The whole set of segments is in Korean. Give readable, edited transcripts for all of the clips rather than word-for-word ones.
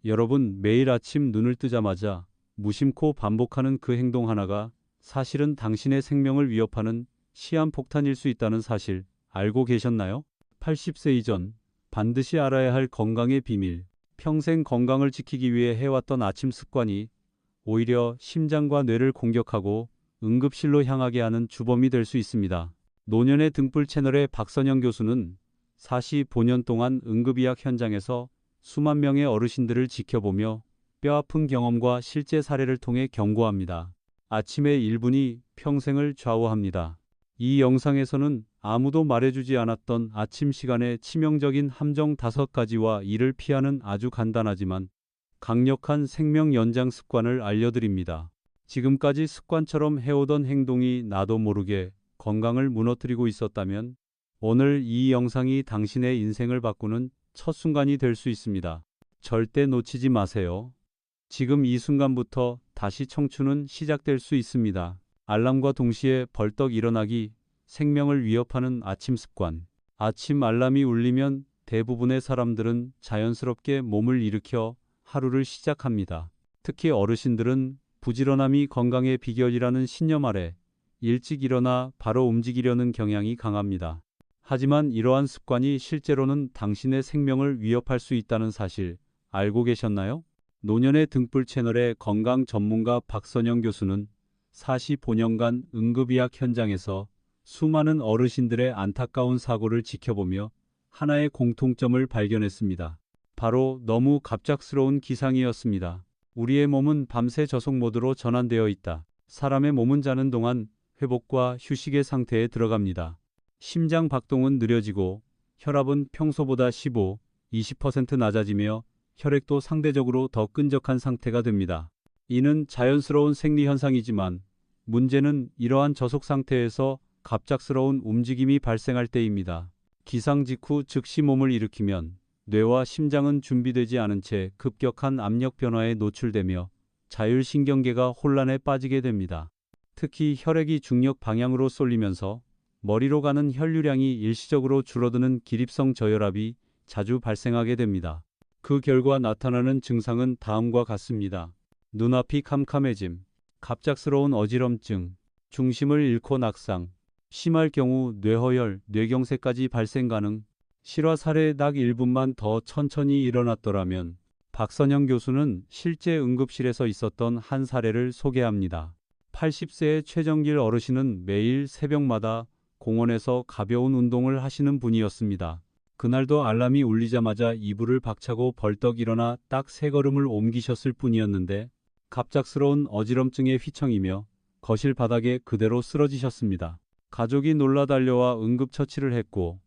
여러분, 매일 아침 눈을 뜨자마자 무심코 반복하는 그 행동 하나가 사실은 당신의 생명을 위협하는 시한폭탄일 수 있다는 사실 알고 계셨나요? 80세 이전 반드시 알아야 할 건강의 비밀. 평생 건강을 지키기 위해 해왔던 아침 습관이 오히려 심장과 뇌를 공격하고 응급실로 향하게 하는 주범이 될 수 있습니다. 노년의 등불 채널의 박선영 교수는 45년 동안 응급의학 현장에서 수만 명의 어르신들을 지켜보며 뼈아픈 경험과 실제 사례를 통해 경고합니다. 아침의 1분이 평생을 좌우합니다. 이 영상에서는 아무도 말해주지 않았던 아침 시간의 치명적인 함정 5가지와 이를 피하는 아주 간단하지만 강력한 생명 연장 습관을 알려드립니다. 지금까지 습관처럼 해오던 행동이 나도 모르게 건강을 무너뜨리고 있었다면 오늘 이 영상이 당신의 인생을 바꾸는 첫 순간이 될 수 있습니다. 절대 놓치지 마세요. 지금 이 순간부터 다시 청춘은 시작될 수 있습니다. 알람과 동시에 벌떡 일어나기, 생명을 위협하는 아침 습관. 아침 알람이 울리면 대부분의 사람들은 자연스럽게 몸을 일으켜 하루를 시작합니다. 특히 어르신들은 부지런함이 건강의 비결이라는 신념 아래 일찍 일어나 바로 움직이려는 경향이 강합니다. 하지만 이러한 습관이 실제로는 당신의 생명을 위협할 수 있다는 사실 알고 계셨나요? 노년의 등불 채널의 건강 전문가 박선영 교수는 45년간 응급의학 현장에서 수많은 어르신들의 안타까운 사고를 지켜보며 하나의 공통점을 발견했습니다. 바로 너무 갑작스러운 기상이었습니다. 우리의 몸은 밤새 저속 모드로 전환되어 있다. 사람의 몸은 자는 동안 회복과 휴식의 상태에 들어갑니다. 심장 박동은 느려지고 혈압은 평소보다 15, 20% 낮아지며 혈액도 상대적으로 더 끈적한 상태가 됩니다. 이는 자연스러운 생리 현상이지만 문제는 이러한 저속 상태에서 갑작스러운 움직임이 발생할 때입니다. 기상 직후 즉시 몸을 일으키면 뇌와 심장은 준비되지 않은 채 급격한 압력 변화에 노출되며 자율신경계가 혼란에 빠지게 됩니다. 특히 혈액이 중력 방향으로 쏠리면서 머리로 가는 혈류량이 일시적으로 줄어드는 기립성 저혈압이 자주 발생하게 됩니다. 그 결과 나타나는 증상은 다음과 같습니다. 눈앞이 캄캄해짐, 갑작스러운 어지럼증, 중심을 잃고 낙상, 심할 경우 뇌허열, 뇌경색까지 발생 가능. 실화 사례 딱 1분만 더 천천히 일어났더라면. 박선영 교수는 실제 응급실에서 있었던 한 사례를 소개합니다. 80세의 최정길 어르신은 매일 새벽마다 공원에서 가벼운 운동을 하시는 분이었습니다. 그날도 알람이 울리자마자 이불을 박차고 벌떡 일어나 딱 3걸음을 옮기셨을 뿐이었는데 갑작스러운 어지럼증에 휘청이며 거실 바닥에 그대로 쓰러지셨습니다. 가족이 놀라 달려와 응급처치를 했고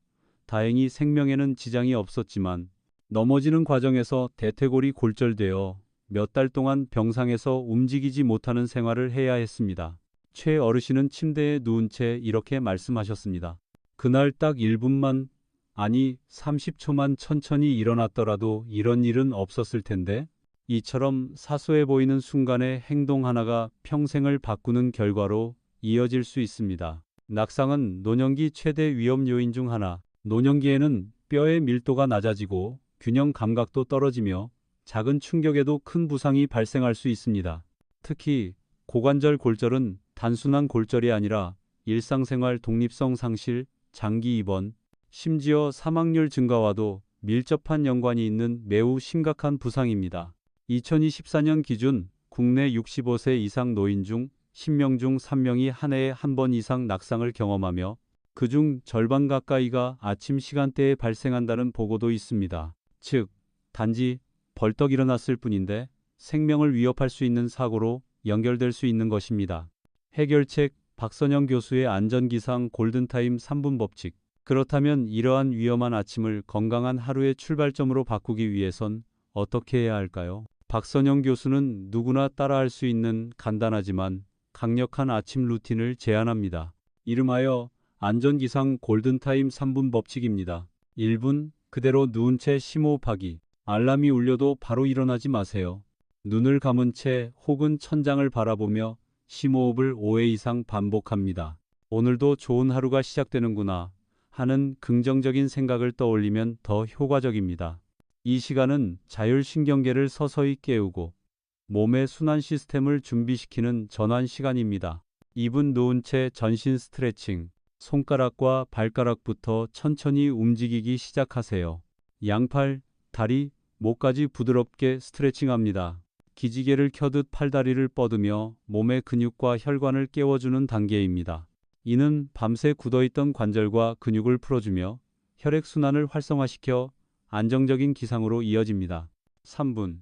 다행히 생명에는 지장이 없었지만 넘어지는 과정에서 대퇴골이 골절되어 몇 달 동안 병상에서 움직이지 못하는 생활을 해야 했습니다. 최 어르신은 침대에 누운 채 이렇게 말씀하셨습니다. 그날 딱 1분만, 아니 30초만 천천히 일어났더라도 이런 일은 없었을 텐데. 이처럼 사소해 보이는 순간의 행동 하나가 평생을 바꾸는 결과로 이어질 수 있습니다. 낙상은 노년기 최대 위험 요인 중 하나. 노년기에는 뼈의 밀도가 낮아지고 균형 감각도 떨어지며 작은 충격에도 큰 부상이 발생할 수 있습니다. 특히 고관절 골절은 단순한 골절이 아니라 일상생활 독립성 상실, 장기 입원, 심지어 사망률 증가와도 밀접한 연관이 있는 매우 심각한 부상입니다. 2024년 기준 국내 65세 이상 노인 중 10명 중 3명이 한 해에 한 번 이상 낙상을 경험하며 그중 절반 가까이가 아침 시간대에 발생한다는 보고도 있습니다. 즉, 단지 벌떡 일어났을 뿐인데 생명을 위협할 수 있는 사고로 연결될 수 있는 것입니다. 해결책: 박선영 교수의 안전기상 골든타임 3분 법칙. 그렇다면 이러한 위험한 아침을 건강한 하루의 출발점으로 바꾸기 위해선 어떻게 해야 할까요? 박선영 교수는 누구나 따라할 수 있는 간단하지만 강력한 아침 루틴을 제안합니다. 이름하여 안전기상 골든타임 3분 법칙입니다. 1분, 그대로 누운 채 심호흡하기. 알람이 울려도 바로 일어나지 마세요. 눈을 감은 채 혹은 천장을 바라보며 심호흡을 5회 이상 반복합니다. 오늘도 좋은 하루가 시작되는구나 하는 긍정적인 생각을 떠올리면 더 효과적입니다. 이 시간은 자율신경계를 서서히 깨우고 몸의 순환 시스템을 준비시키는 전환 시간입니다. 2분 누운 채 전신 스트레칭, 손가락과 발가락부터 천천히 움직이기 시작하세요. 양팔, 다리, 목까지 부드럽게 스트레칭합니다. 기지개를 켜듯 팔다리를 뻗으며 몸의 근육과 혈관을 깨워주는 단계입니다. 이는 밤새 굳어있던 관절과 근육을 풀어주며 혈액순환을 활성화시켜 안정적인 기상으로 이어집니다. 3분.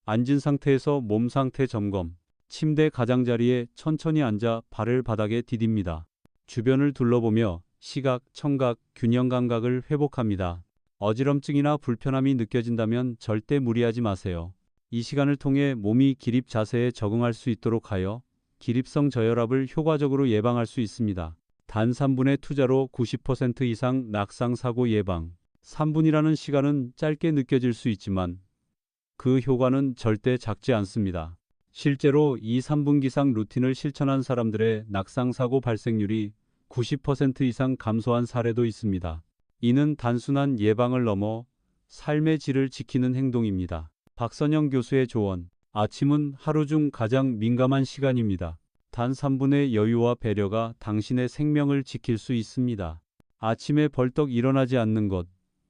앉은 상태에서 몸 상태 점검. 침대 가장자리에 천천히 앉아 발을 바닥에 디딥니다. 주변을 둘러보며 시각, 청각, 균형 감각을 회복합니다. 어지럼증이나 불편함이 느껴진다면 절대 무리하지 마세요. 이 시간을 통해 몸이 기립 자세에 적응할 수 있도록 하여 기립성 저혈압을 효과적으로 예방할 수 있습니다. 단 3분의 투자로 90% 이상 낙상 사고 예방. 3분이라는 시간은 짧게 느껴질 수 있지만 그 효과는 절대 작지 않습니다. 실제로 이 3분 기상 루틴을 실천한 사람들의 낙상 사고 발생률이 90% 이상 감소한 사례도 있습니다. 이는 단순한 예방을 넘어 삶의 질을 지키는 행동입니다. 박선영 교수의 조언. 아침은 하루 중 가장 민감한 시간입니다. 단 3분의 여유와 배려가 당신의 생명을 지킬 수 있습니다. 아침에 벌떡 일어나지 않는 것.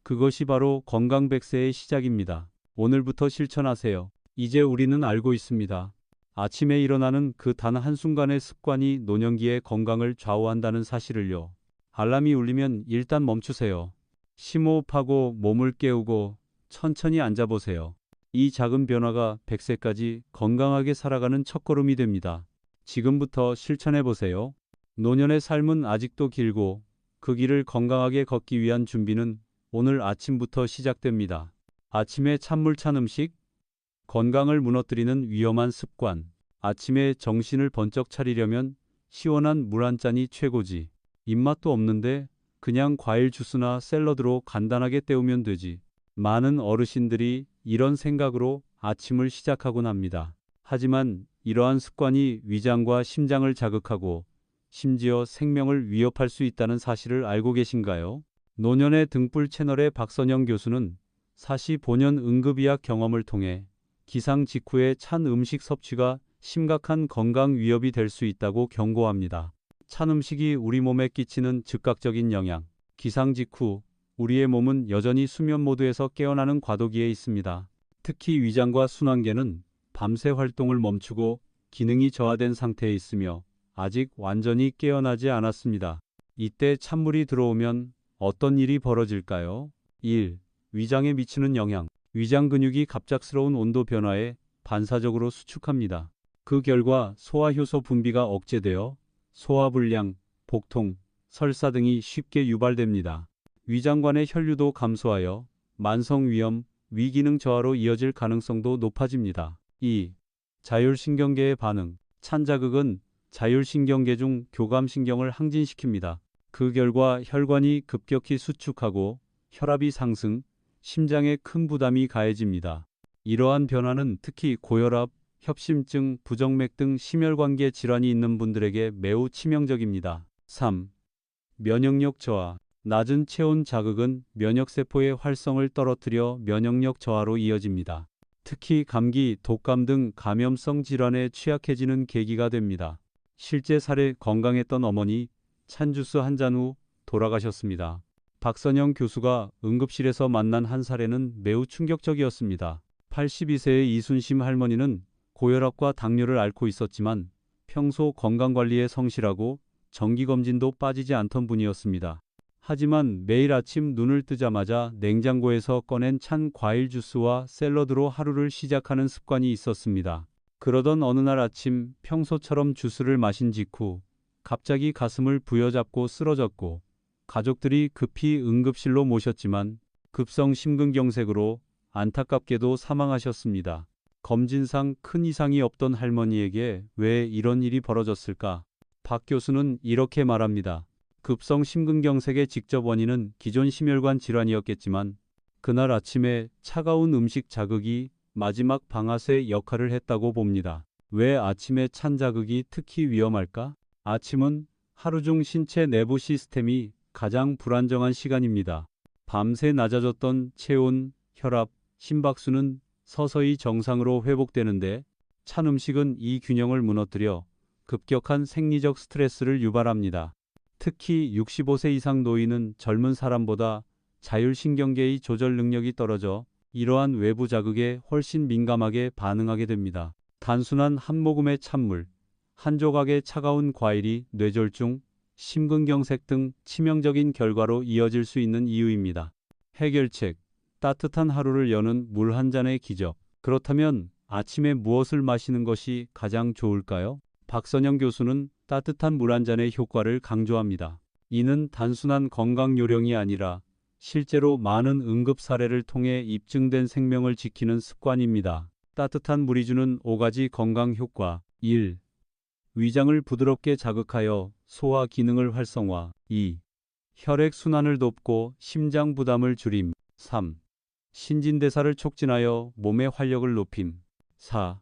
그것이 바로 건강 100세의 시작입니다. 오늘부터 실천하세요. 이제 우리는 알고 있습니다. 아침에 일어나는 그 단 한순간의 습관이 노년기의 건강을 좌우한다는 사실을요. 알람이 울리면 일단 멈추세요. 심호흡하고 몸을 깨우고 천천히 앉아보세요. 이 작은 변화가 100세까지 건강하게 살아가는 첫걸음이 됩니다. 지금부터 실천해보세요. 노년의 삶은 아직도 길고 그 길을 건강하게 걷기 위한 준비는 오늘 아침부터 시작됩니다. 아침에 찬물 찬 음식, 건강을 무너뜨리는 위험한 습관. 아침에 정신을 번쩍 차리려면 시원한 물 한 잔이 최고지. 입맛도 없는데 그냥 과일 주스나 샐러드로 간단하게 때우면 되지. 많은 어르신들이 이런 생각으로 아침을 시작하곤 합니다. 하지만 이러한 습관이 위장과 심장을 자극하고 심지어 생명을 위협할 수 있다는 사실을 알고 계신가요? 노년의 등불 채널의 박선영 교수는 45년 응급의학 경험을 통해 기상 직후의 찬 음식 섭취가 심각한 건강 위협이 될 수 있다고 경고합니다. 찬 음식이 우리 몸에 끼치는 즉각적인 영향. 기상 직후 우리의 몸은 여전히 수면 모드에서 깨어나는 과도기에 있습니다. 특히 위장과 순환계는 밤새 활동을 멈추고 기능이 저하된 상태에 있으며 아직 완전히 깨어나지 않았습니다. 이때 찬물이 들어오면 어떤 일이 벌어질까요? 1. 위장에 미치는 영향. 위장 근육이 갑작스러운 온도 변화에 반사적으로 수축합니다. 그 결과 소화효소 분비가 억제되어 소화불량, 복통, 설사 등이 쉽게 유발됩니다. 위장관의 혈류도 감소하여 만성위염, 위기능 저하로 이어질 가능성도 높아집니다. 2. 자율신경계의 반응. 찬 자극은 자율신경계 중 교감신경을 항진시킵니다. 그 결과 혈관이 급격히 수축하고 혈압이 상승, 심장에 큰 부담이 가해집니다. 이러한 변화는 특히 고혈압, 협심증, 부정맥 등 심혈관계 질환이 있는 분들에게 매우 치명적입니다. 3. 면역력 저하. 낮은 체온 자극은 면역세포의 활성을 떨어뜨려 면역력 저하로 이어집니다. 특히 감기, 독감 등 감염성 질환에 취약해지는 계기가 됩니다. 실제 사례 건강했던 어머니 찬 주스 한 잔 후 돌아가셨습니다. 박선영 교수가 응급실에서 만난 한 사례는 매우 충격적이었습니다. 82세의 이순심 할머니는 고혈압과 당뇨를 앓고 있었지만 평소 건강관리에 성실하고 정기검진도 빠지지 않던 분이었습니다. 하지만 매일 아침 눈을 뜨자마자 냉장고에서 꺼낸 찬 과일 주스와 샐러드로 하루를 시작하는 습관이 있었습니다. 그러던 어느 날 아침 평소처럼 주스를 마신 직후 갑자기 가슴을 부여잡고 쓰러졌고 가족들이 급히 응급실로 모셨지만 급성 심근경색으로 안타깝게도 사망하셨습니다. 검진상 큰 이상이 없던 할머니에게 왜 이런 일이 벌어졌을까? 박 교수는 이렇게 말합니다. 급성 심근경색의 직접 원인은 기존 심혈관 질환이었겠지만 그날 아침에 차가운 음식 자극이 마지막 방아쇠 역할을 했다고 봅니다. 왜 아침에 찬 자극이 특히 위험할까? 아침은 하루 중 신체 내부 시스템이 가장 불안정한 시간입니다. 밤새 낮아졌던 체온, 혈압, 심박수는 서서히 정상으로 회복되는데 찬 음식은 이 균형을 무너뜨려 급격한 생리적 스트레스를 유발합니다. 특히 65세 이상 노인은 젊은 사람보다 자율신경계의 조절 능력이 떨어져 이러한 외부 자극에 훨씬 민감하게 반응하게 됩니다. 단순한 한 모금의 찬물, 한 조각의 차가운 과일이 뇌졸중, 심근경색 등 치명적인 결과로 이어질 수 있는 이유입니다. 해결책: 따뜻한 하루를 여는 물 한 잔의 기적. 그렇다면 아침에 무엇을 마시는 것이 가장 좋을까요? 박선영 교수는 따뜻한 물 한 잔의 효과를 강조합니다. 이는 단순한 건강 요령이 아니라 실제로 많은 응급 사례를 통해 입증된 생명을 지키는 습관입니다. 따뜻한 물이 주는 5가지 건강 효과. 1. 위장을 부드럽게 자극하여 소화 기능을 활성화. 2. 혈액 순환을 돕고 심장 부담을 줄임. 3. 신진대사를 촉진하여 몸의 활력을 높임. 4.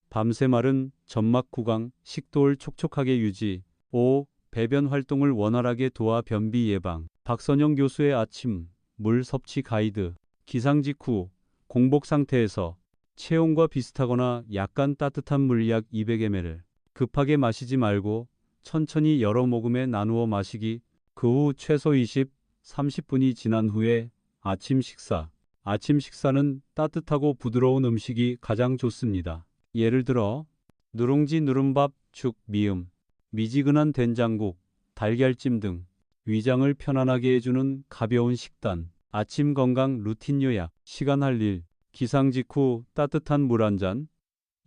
밤새 마른 점막 구강, 식도를 촉촉하게 유지. 5. 배변 활동을 원활하게 도와 변비 예방. 박선영 교수의 아침 물 섭취 가이드. 기상 직후 공복 상태에서 체온과 비슷하거나 약간 따뜻한 물 약 200ml. 급하게 마시지 말고 천천히 여러 모금에 나누어 마시기. 그 후 최소 20, 30분이 지난 후에 아침 식사. 아침 식사는 따뜻하고 부드러운 음식이 가장 좋습니다. 예를 들어 누룽지 누른밥, 죽, 미음, 미지근한 된장국, 달걀찜 등 위장을 편안하게 해주는 가벼운 식단. 아침 건강 루틴 요약. 시간 할 일. 기상 직후 따뜻한 물 한 잔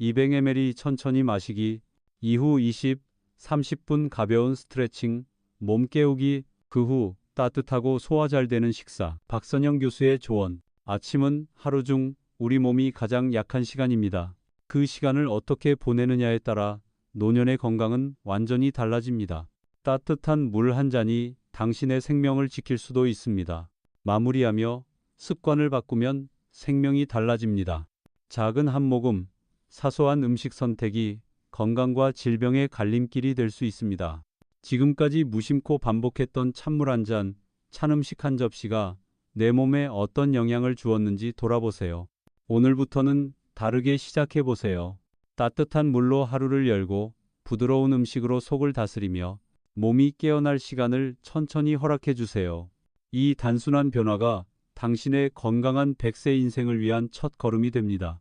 200ml 천천히 마시기. 이후 20, 30분 가벼운 스트레칭, 몸 깨우기. 그 후 따뜻하고 소화 잘 되는 식사. 박선영 교수의 조언. 아침은 하루 중 우리 몸이 가장 약한 시간입니다. 그 시간을 어떻게 보내느냐에 따라 노년의 건강은 완전히 달라집니다. 따뜻한 물 한 잔이 당신의 생명을 지킬 수도 있습니다. 마무리하며 습관을 바꾸면 생명이 달라집니다. 작은 한 모금, 사소한 음식 선택이 건강과 질병의 갈림길이 될 수 있습니다. 지금까지 무심코 반복했던 찬물 한 잔, 찬 음식 한 접시가 내 몸에 어떤 영향을 주었는지 돌아보세요. 오늘부터는 다르게 시작해 보세요. 따뜻한 물로 하루를 열고 부드러운 음식으로 속을 다스리며 몸이 깨어날 시간을 천천히 허락해 주세요. 이 단순한 변화가 당신의 건강한 100세 인생을 위한 첫 걸음이 됩니다.